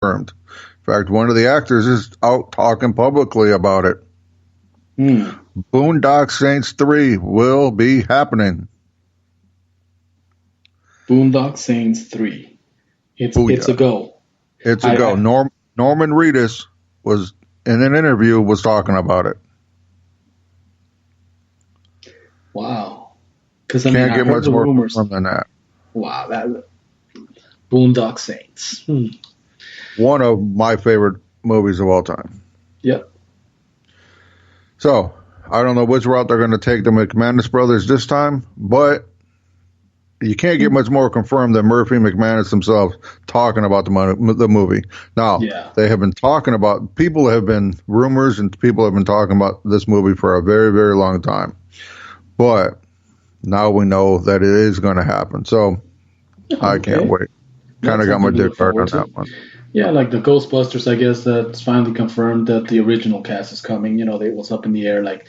confirmed. In fact, one of the actors is out talking publicly about it. Boondock Saints 3 will be happening. Boondock Saints 3. It's a go. It's a go. Norman Reedus was in an interview was talking about it. Wow. Because Can't get much more confirmed than that. Wow, that Boondock Saints. One of my favorite movies of all time. Yep. So, I don't know which route they're going to take the McManus brothers this time, but you can't get much more confirmed than Murphy and McManus themselves talking about the movie. Now, they have been talking about, people have been, rumors and people have been talking about this movie for a very, very long time. But now we know that it is going to happen. So, I can't wait. Kind of got my dick hard on that one. Yeah, like the Ghostbusters, I guess that's finally confirmed that the original cast is coming. You know, it was up in the air. Like,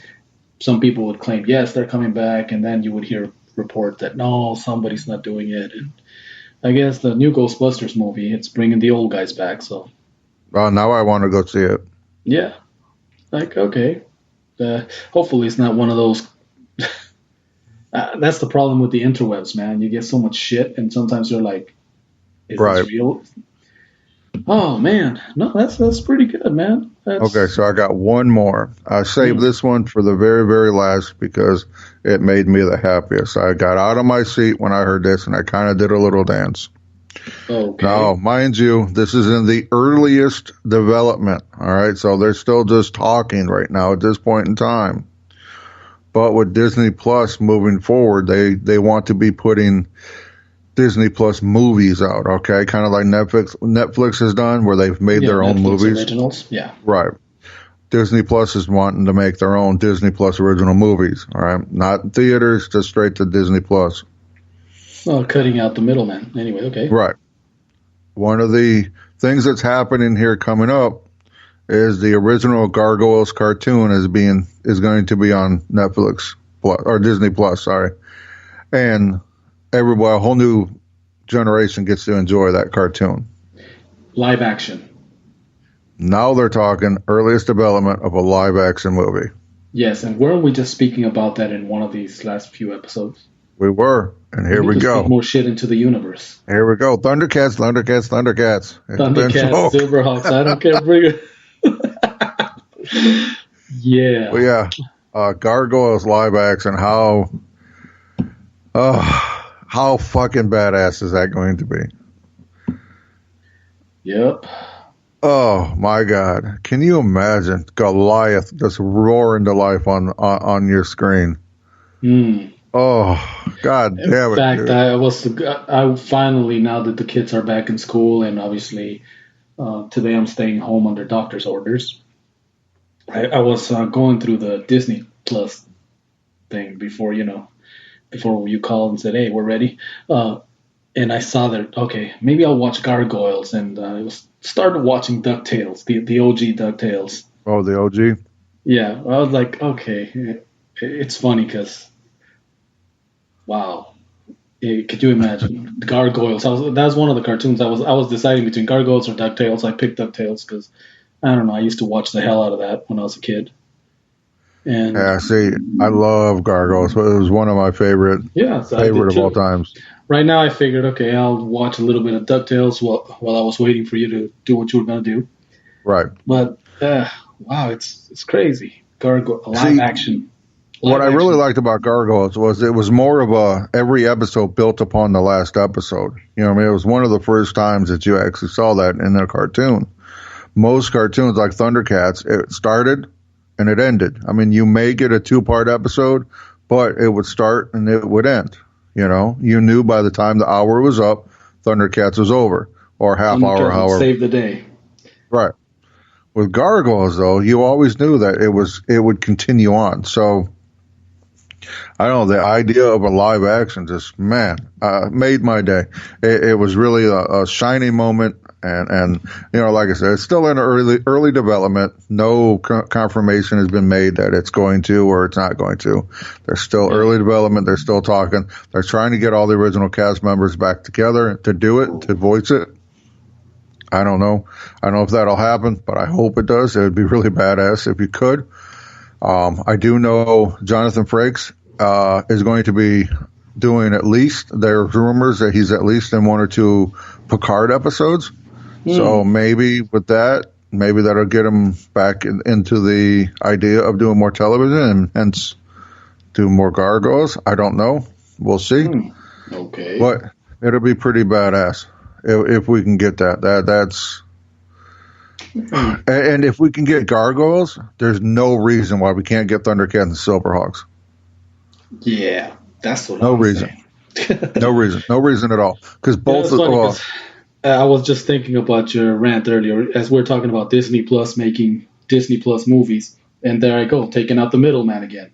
some people would claim, yes, they're coming back, and then you would hear reports that, no, somebody's not doing it. And I guess the new Ghostbusters movie, it's bringing the old guys back, so. Now I want to go see it. Yeah. Like, okay. Hopefully it's not one of those. That's the problem with the interwebs, man. You get so much shit, and sometimes you're like, is this real? Oh, man. No, that's pretty good, man. Okay, so I got one more. I saved this one for the very, very last because it made me the happiest. I got out of my seat when I heard this, and I kind of did a little dance. Okay. Now, mind you, this is in the earliest development, all right? So they're still just talking right now at this point in time. But with Disney Plus moving forward, they want to be putting Disney Plus movies out, okay? Kind of like Netflix has done, where they've made their own movies. Originals, yeah. Right. Disney Plus is wanting to make their own Disney Plus original movies, all right? Not in theaters, just straight to Disney Plus. Well, cutting out the middleman. Anyway, okay. Right. One of the things that's happening here coming up is the original Gargoyles cartoon is going to be on Netflix Plus, or Disney Plus, sorry. And a whole new generation gets to enjoy that cartoon. Live action. Now they're talking earliest development of a live action movie. Yes, and weren't we just speaking about that in one of these last few episodes? We were, and here we go. More shit into the universe. Here we go. Thundercats. Thundercats, Silverhawks. I don't care. Bring it. Yeah. Well, yeah. Gargoyles live action. How fucking badass is that going to be? Yep. Oh my God! Can you imagine Goliath just roaring to life on your screen? Oh God damn it! In fact, I finally, now that the kids are back in school, and obviously today I'm staying home under doctor's orders. I was going through the Disney Plus thing before you called and said, hey, we're ready. And I saw that, okay, maybe I'll watch Gargoyles. And I started watching DuckTales, the OG DuckTales. Oh, the OG? Yeah. I was like, okay. It's funny because, wow. Could you imagine? Gargoyles. That was one of the cartoons. I was deciding between Gargoyles or DuckTales. I picked DuckTales because, I don't know, I used to watch the hell out of that when I was a kid. And yeah, see, I love Gargoyles. It was one of my favorite of all times. Right now, I figured, okay, I'll watch a little bit of DuckTales while I was waiting for you to do what you were going to do. Right. But, wow, it's crazy. Live action. What I really liked about Gargoyles was it was more of every episode built upon the last episode. You know what I mean? It was one of the first times that you actually saw that in a cartoon. Most cartoons, like Thundercats, it started and it ended. I mean, you may get a 2-part episode, but it would start and it would end. You know, you knew by the time the hour was up, Thundercats was over, or half hour, however. Save the day. Right. With Gargoyles, though, you always knew that it would continue on. So, I don't know, the idea of a live action just, made my day. It was really a shining moment. And like I said, it's still in early development. No confirmation has been made that it's going to or it's not going to. There's still early development. They're still talking. They're trying to get all the original cast members back together to do it, to voice it. I don't know. I don't know if that'll happen, but I hope it does. It would be really badass if you could. I do know Jonathan Frakes is going to be doing at least, there's rumors that he's at least in one or two Picard episodes. So maybe with that, maybe that'll get him back into the idea of doing more television and hence do more Gargoyles. I don't know. We'll see. Okay. But it'll be pretty badass if we can get that. That's and if we can get Gargoyles, there's no reason why we can't get Thundercats and Silverhawks. Yeah, that's what No I'm reason. saying. No reason at all. Because both It's funny 'cause I was just thinking about your rant earlier as we're talking about Disney Plus making Disney Plus movies, and there I go, taking out the middleman again.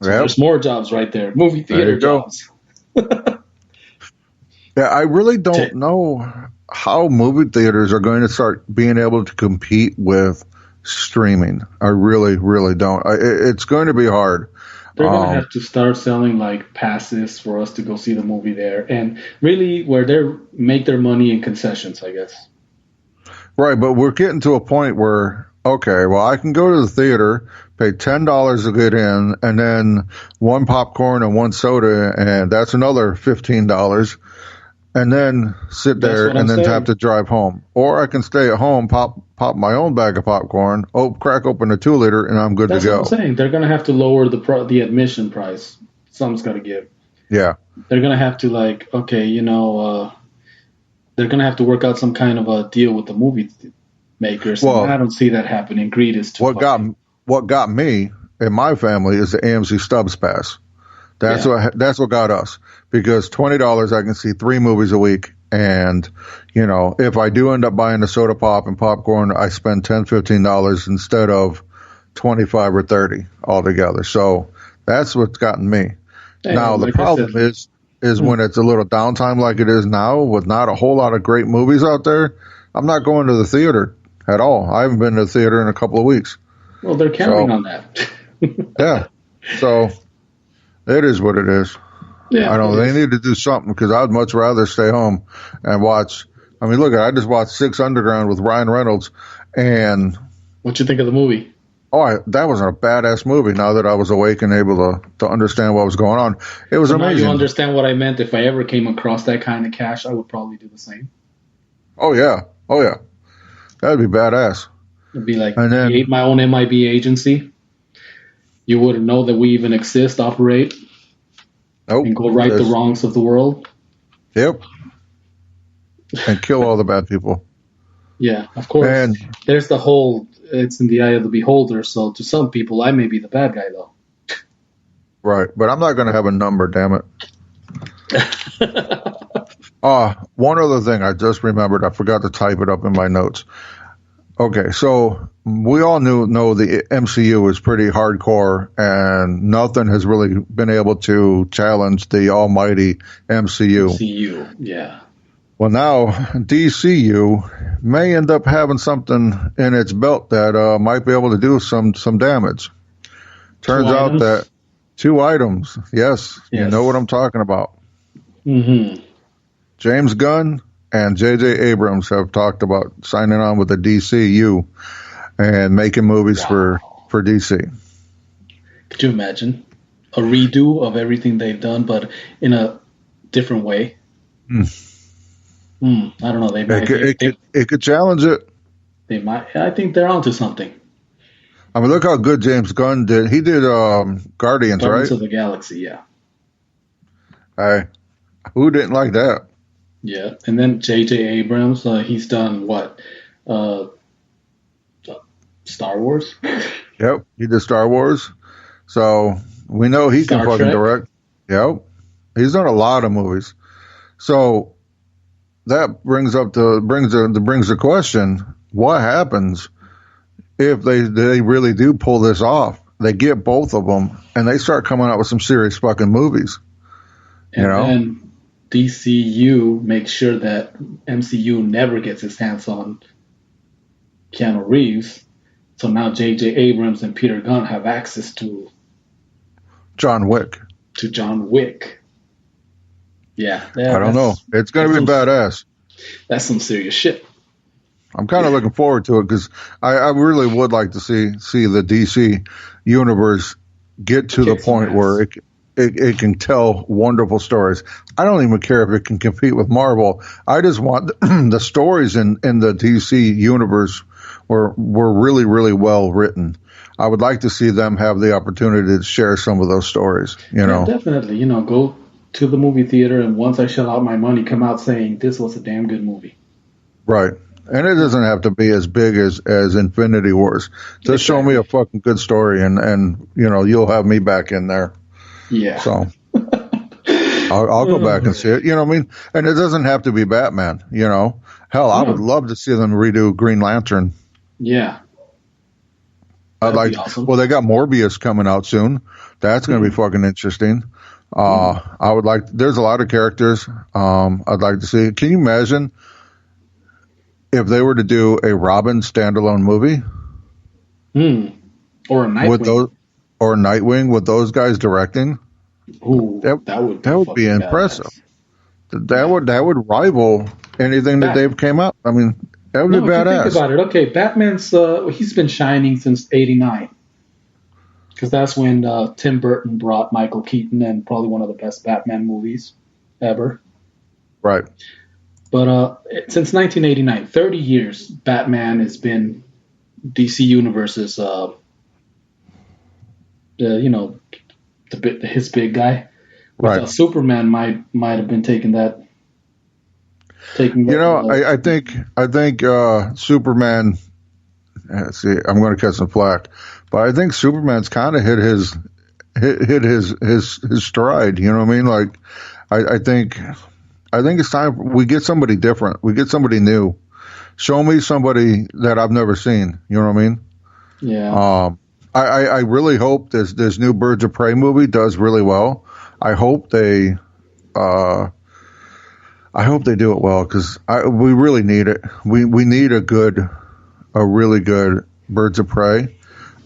So there's more jobs right there. Movie theater jobs. Yeah, I really don't know how movie theaters are going to start being able to compete with streaming. I really, really don't. It's going to be hard. They're going to have to start selling like passes for us to go see the movie there, and really where they make their money in concessions, I guess. Right, but we're getting to a point where, okay, well, I can go to the theater, pay $10 to get in, and then one popcorn and one soda, and that's another $15. And then sit there and then have to drive home. Or I can stay at home, pop my own bag of popcorn, crack open a 2-liter, and I'm good to go. That's what I'm saying. They're going to have to lower the admission price. Something's got to give. Yeah. They're going to have to they're going to have to work out some kind of a deal with the movie makers. Well, and I don't see that happening. Greed is too high. What got me and my family is the AMC Stubs Pass. That's what got us, because $20 I can see 3 movies a week, and if I do end up buying a soda pop and popcorn, I spend $10-15 instead of 25 or 30 altogether. So that's what's gotten me. And now the problem is when it's a little downtime like it is now, with not a whole lot of great movies out there, I'm not going to the theater at all. I haven't been to the theater in a couple of weeks. Well, they're counting on that. Yeah. So it is what it is. Yeah, I don't know. They need to do something, because I'd much rather stay home and watch. I mean, look, I just watched 6 Underground with Ryan Reynolds, and what'd you think of the movie? Oh, that was a badass movie. Now that I was awake and able to understand what was going on, it was amazing. Now you understand what I meant. If I ever came across that kind of cash, I would probably do the same. Oh yeah, that'd be badass. It'd be like, create my own MIB agency. You wouldn't know that we even exist, operate, and go right the wrongs of the world. Yep. And kill all the bad people. Yeah, of course. And there's the whole, it's in the eye of the beholder. So to some people, I may be the bad guy, though. Right. But I'm not going to have a number, damn it. One other thing I just remembered. I forgot to type it up in my notes. Okay, so we all know the MCU is pretty hardcore, and nothing has really been able to challenge the almighty MCU. MCU, yeah. Well, now DCU may end up having something in its belt that might be able to do some damage. Turns out that 2 items. Yes, you know what I'm talking about. Mm-hmm. James Gunn and J.J. Abrams have talked about signing on with the DCU and making movies for DC. Could you imagine a redo of everything they've done, but in a different way? I don't know. It could challenge it. They might. I think they're onto something. I mean, look how good James Gunn did. He did Guardians, right? Guardians of the Galaxy, yeah. Who didn't like that? Yeah, and then J.J. Abrams, he's done what? Star Wars? Yep, he did Star Wars. So we know he can fucking direct. Yep. He's done a lot of movies. So that brings the question, what happens if they really do pull this off? They get both of them and they start coming out with some serious fucking movies. And then DCU makes sure that MCU never gets its hands on Keanu Reeves. So now J.J. Abrams and Peter Gunn have access to John Wick. Yeah. I don't know. It's going to be badass. That's some serious shit. I'm kind of looking forward to it because I really would like to see the DC universe get to the Kick some point where ass. it can tell wonderful stories. I don't even care if it can compete with Marvel. I just want the stories in the DC universe were really, really well written. I would like to see them have the opportunity to share some of those stories, you Yeah, know? definitely. Go to the movie theater, and once I shell out my money, come out saying this was a damn good movie. Right. And it doesn't have to be as big as Infinity Wars. Just show me a Exactly. fucking good story and you'll have me back in there. Yeah. So I'll go back and see it. You know what I mean? And it doesn't have to be Batman, you know. Hell, I would No. love to see them redo Green Lantern. Yeah, I'd that'd like be awesome. well, they got Morbius coming out soon. That's going to be Mm. fucking interesting. Mm. I would like, there's a lot of characters, I'd like to see. Can you imagine if they were to do a Robin standalone movie Mm. Or a with Nightwing. those, or Nightwing with those guys directing? Ooh, That that would be that would be fucking impressive. badass. That Yeah. would rival anything that Bat. they've came up. I mean, that would be No, if you think badass. about it, okay, Batman's he's been shining since '89 because that's when Tim Burton brought Michael Keaton and probably one of the best Batman movies ever. Right. But since 1989, 30 years, Batman has been DC Universe's, you know, his big guy. With Right. Superman might have been taking You know, the I think Superman. See, I'm going to cut some flack, but I think Superman's kind of hit his stride. You know what I mean? Like, I think it's time we get somebody different. We get somebody new. Show me somebody that I've never seen. You know what I mean? yeah. I really hope this new Birds of Prey movie does really well. I hope they uh, I hope they do it well because we really need it. We need a really good Birds of Prey.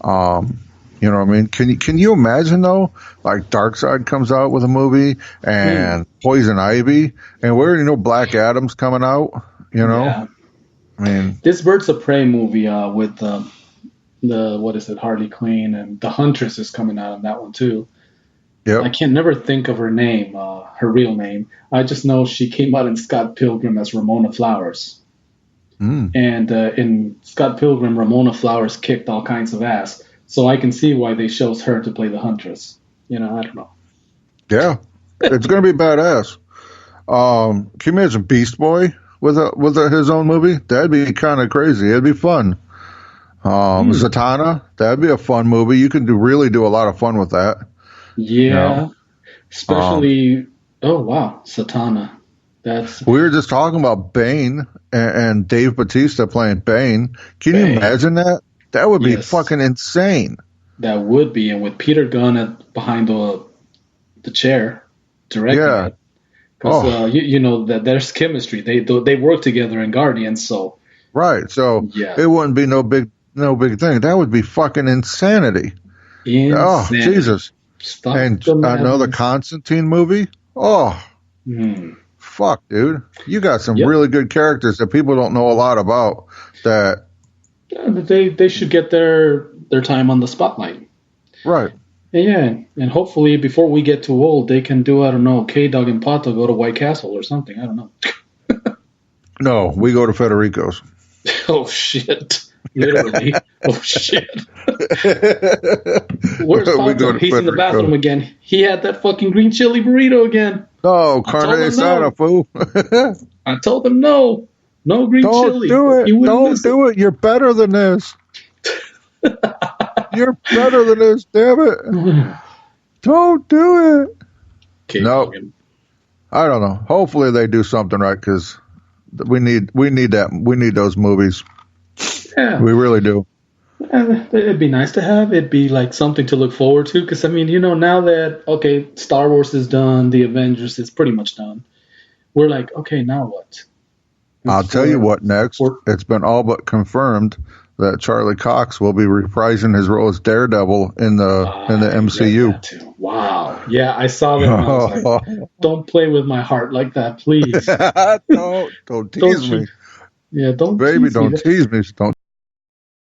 You know what I mean? Can you imagine though? Like Darkseid comes out with a movie Hmm. and Poison Ivy, and we already know Black Adam's coming out. You know, Yeah. I mean, This Birds of Prey movie with the what is it, Harley Quinn and the Huntress is coming out on that one too. I yep. can never think of her name, her real name. I just know she came out in Scott Pilgrim as Ramona Flowers. Mm, And in Scott Pilgrim, Ramona Flowers kicked all kinds of ass. So I can see why they chose her to play the Huntress. I don't know. yeah, it's gonna be badass. Can you imagine Beast Boy with his own movie? That'd be kind of crazy. It'd be fun. Hmm. Zatanna, that'd be a fun movie. You can really do a lot of fun with that. You know, Yeah, um, especially. Oh wow, Satana. That's we were just talking about Bane and Dave Batista playing Bane. Can you Bane. imagine that? That would be Yes, fucking insane. that would be, and with Peter Gunn behind the chair directing Yeah. it, because Oh, you know that there's chemistry. They work together in Guardians, so right. So yeah, it wouldn't be no big thing. That would be fucking insanity. Oh, insanity. Jesus. Stop And the another madness. Constantine movie. Oh, Hmm. fuck, dude. You got some Yep. really good characters that people don't know a lot about. That Yeah, they should get their time on the spotlight. right. And yeah, and hopefully before we get too old, they can do, I don't know, K Dog and Pato go to White Castle or something. I don't know. No, we go to Federico's. Oh shit! Literally. Oh shit! Where's We go Pato? to He's in the Federico. bathroom again. He had that fucking green chili burrito again. No, I told carne him asada, no. fool. I told him no. No green Don't chili, do but it. he wouldn't Don't listen. do it. You're better than this. You're better than this. Damn it. Don't do it. K No, Dog and I don't know. Hopefully they do something right because we need that. We need those movies. yeah. We really do. It'd be nice to have. It'd be like something to look forward to. Because I mean, now that okay, Star Wars is done, the Avengers is pretty much done. We're like, okay, now what? And I'll tell you for what next. for It's been all but confirmed that Charlie Cox will be reprising his role as Daredevil in the I read MCU. that too. Wow. Yeah, I saw that and I was like, don't play with my heart like that, please. don't Don't tease you me. Yeah, don't Baby, tease me. don't tease me. Don't